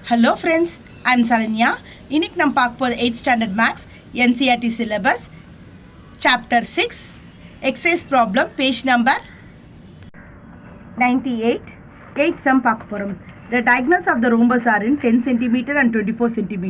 Hello friends, I am Saranya. இன்னைக்கு நம்ம பார்க்க போது 8th standard maths NCERT syllabus chapter 6 exercise problem page number 98 8 sum பார்க்க போறோம். The diagonals of the rhombus are in 10 cm and 24 cm.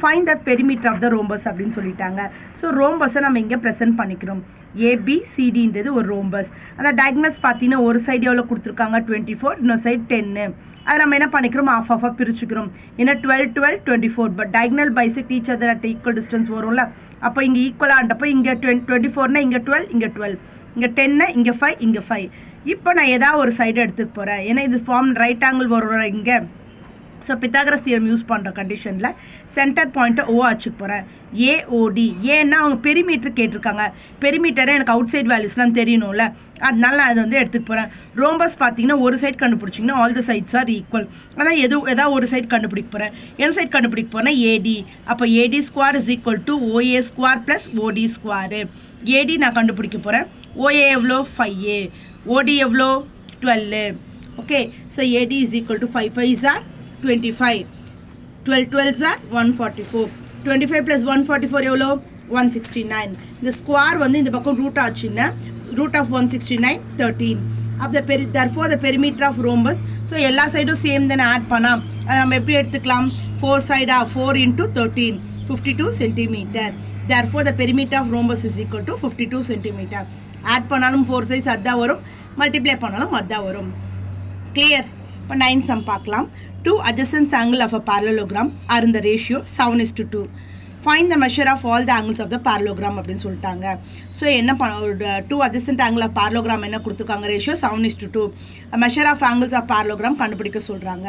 Find the perimeter of the rhombus அப்படினு சொல்லிட்டாங்க. So rhombus நம்ம இங்க present பண்ணிக்கிறோம். ABCD ன்றது ஒரு rhombus. அந்த diagonals பார்த்தீங்கன்னா ஒரு சைடு எவ்வளவு கொடுத்திருக்காங்க 24, இன்னொரு சைடு 10. அதை நம்ம என்ன பண்ணிக்கிறோம் half half பிரிச்சுக்கிறோம். ஏன்னா 12 12 24 but diagonal bisect each other at equal distance வரும்ல. அப்ப இங்க ஈக்குவலா ஆண்டப்ப இங்க 24 னா இங்க 12 இங்க 12. இங்க 10 னா இங்க 5 இங்க 5. இப்போ நான் ஏதாவது ஒரு சைடு எடுத்துக்க போறேன். ஏன்னா இது ஃபார்ம் ரைட் ஆங்கிள் வரும் இங்க. ஸோ பித்தாகரஸ் தியரம் யூஸ் பண்ணுற கண்டிஷனில் சென்டர் பாயிண்ட்டை ஓ வச்சுக்க போகிறேன். ஏஓடி ஏன்னா அவங்க பெரிமீட்டர் கேட்டிருக்காங்க. பெரிமீட்டரை எனக்கு அவுட் சைட் வேல்யூஸ்லாம் தெரியணும்ல, அதனால நான் அதை வந்து எடுத்துக்க போகிறேன். ரோம்பஸ் பார்த்தீங்கன்னா ஒரு சைட் கண்டுபிடிச்சிங்கன்னா all the sides are equal. அதான் ஏதாவது ஒரு சைட் கண்டுபிடிக்க போகிறேன். எந்த சைட் கண்டுபிடிக்க போகிறேன் ஏடி. அப்போ AD square is equal to OA square plus OD square. AD நான் கண்டுபிடிக்க போகிறேன். ஓஏ எவ்வளோ 5A, ஓடி எவ்வளோ 12. Okay, so AD is equal to 5 5s are 25, 12 12s are 144, 25 plus 144 எவ்வளோ 169. இந்த ஸ்கொயர் வந்து இந்த பக்கம் ரூட் ஆச்சுன்னா root of 169 13. therefore the perimeter of rhombus, so எல்லா சைடும் சேம் தானே ஆட் பண்ணா அதை நம்ம எப்படி எடுத்துக்கலாம் 4 சைடா 4 into 13 52 cm. therefore the perimeter of rhombus is equal to 52 cm. Add பண்ணாலும் 4 சைஸ் அதான் வரும், மல்டிப்ளை பண்ணாலும் அதான் வரும். கிளியர்? இப்போ 9 சம் பார்க்கலாம். 2 adjacent angles of a parallelogram are in the ratio 7:2. Find the measure of all the angles of the parallelogram அப்படின்னு சொல்லிட்டாங்க. ஸோ என்ன ஒரு 2 adjacent angle of parallelogram என்ன கொடுத்துருக்காங்க, ratio 7:2. measure of angles of parallelogram கண்டுபிடிக்க சொல்கிறாங்க.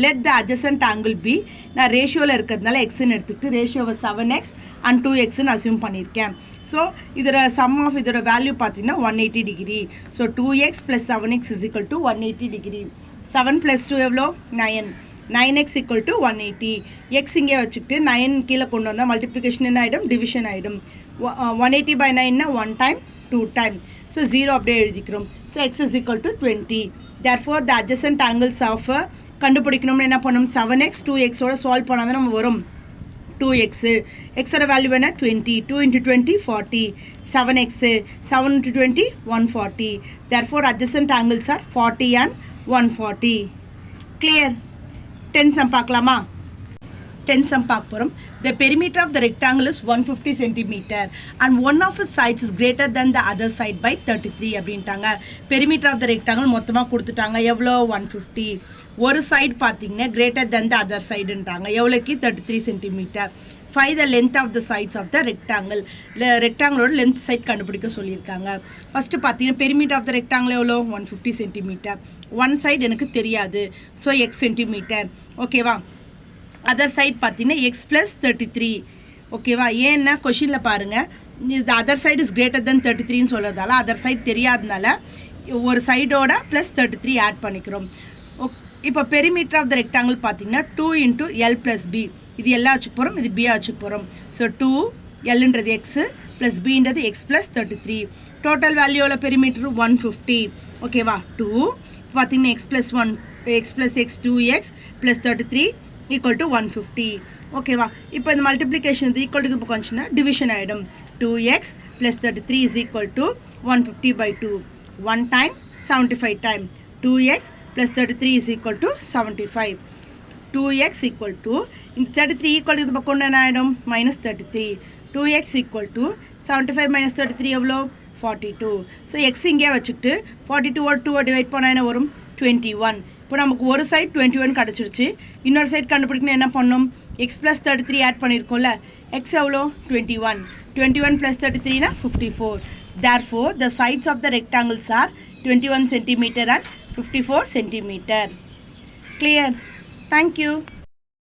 let the adjacent angle be, நான் ரேஷியோவில் இருக்கிறதுனால எக்ஸ்ன்னு எடுத்துக்கிட்டு ரேஷியோவை 7x and 2xன்னு அசியூம் பண்ணியிருக்கேன். ஸோ இதோட சம் ஆஃப் இதோட வேல்யூ பார்த்தீங்கன்னா 180 degree. So 2x plus 7x is equal to 180 degree. 7 plus 2 எவ்வளோ 9. 9x equal to 180. x இங்கே வச்சுக்கிட்டு 9 கீழே கொண்டு வந்தால் மல்டிப்ளிகேஷன் என்ன ஆகிடும், டிவிஷன் ஆகிடும். 180 by 9 1 time 2 time. ஸோ 0 அப்படியே எழுதிக்கிறோம். So x is equal to 20. therefore the adjacent angles of கண்டுபிடிக்கணும்னு என்ன பண்ணணும் 7x 2xோட சால்வ் பண்ணால் தான் நம்ம வரும் 2x. xோட வேல்யூ என்ன 20. 2 into 20 40. 7x 7 into 20 140. therefore adjacent angles are 40 and 140. Clear? 10 some பார்க்கலாமா? 10 சம் பார்க்க போகிறோம். The perimeter of the rectangle is 150 cm and one of its sides is greater than the other side by 33 அப்படின்ட்டாங்க. perimeter of the rectangle மொத்தமாக கொடுத்துட்டாங்க. எவ்வளோ 150. ஒரு side பார்த்தீங்கன்னா greater than the other sideன்ட்டாங்க. எவ்வளோக்கு 33 cm. Find the length of the sides of the rectangle. ரெக்டாங்கிளோட length side கண்டுபிடிக்க சொல்லியிருக்காங்க. ஃபஸ்ட்டு பார்த்தீங்கன்னா பெரிமீட்டர் ஆஃப் த ரெக்டாங்கிள் எவ்வளோ 150 cm. ஒன் சைடு எனக்கு தெரியாது, ஸோ எக்ஸ் சென்டிமீட்டர். ஓகேவா? அதர் சைட் பார்த்தீங்கன்னா எக்ஸ் ப்ளஸ் 33. ஓகேவா? ஏன்னா கொஷினில் பாருங்கள் இது other side is greater then 33ன்னு சொல்கிறதால அதர் சைடு தெரியாதனால ஒரு சைடோட ப்ளஸ் 33 ஆட் பண்ணிக்கிறோம். இப்போ பெரிமீட்டர் ஆஃப் த ரெக்டாங்கிள் பார்த்தீங்கன்னா 2 into L plus B. இது எல்லாம் வச்சுக்க போகிறோம், இது பியாக வச்சுக்க போகிறோம். ஸோ 2 Lன்றது எக்ஸு ப்ளஸ் பின்றது எக்ஸ் ப்ளஸ் 33. டோட்டல் வேல்யூவில் பெரிமீட்டர் 150. ஓகேவா? 2 பார்த்தீங்கன்னா x plus 1 x plus x 2x plus 33 equal to 150. ஓகேவா? இப்போ இந்த மல்டிப்ளிகேஷன் இது ஈக்குவல் டு இப்போ கொஞ்சம்னா டிவிஷன் ஆகிடும். 2x plus 33 is equal to 150 by 2. 1 time 75 time. 2x plus 33 is equal to 75. 2x equal to இந்த 33 equal to இது பக்கம் என்ன ஆகிடும் minus 33. 2x equal to 75 minus 33 எவ்வளோ 42. ஸோ எக்ஸ் இங்கே வச்சுக்கிட்டு 42 2 டிவைட் பண்ணால் என்ன வரும் 21. இப்போ நமக்கு ஒரு சைட் 21 கிடச்சிருச்சு. இன்னொரு சைட் கண்டுபிடிக்கணும் என்ன பண்ணணும் எக்ஸ் ப்ளஸ் 33 ஆட் பண்ணியிருக்கோம்ல. எக்ஸ் எவ்வளோ 21. 21 plus 33 54. therefore the sides of the rectangles are 21 cm and 54 cm. Clear? Thank you.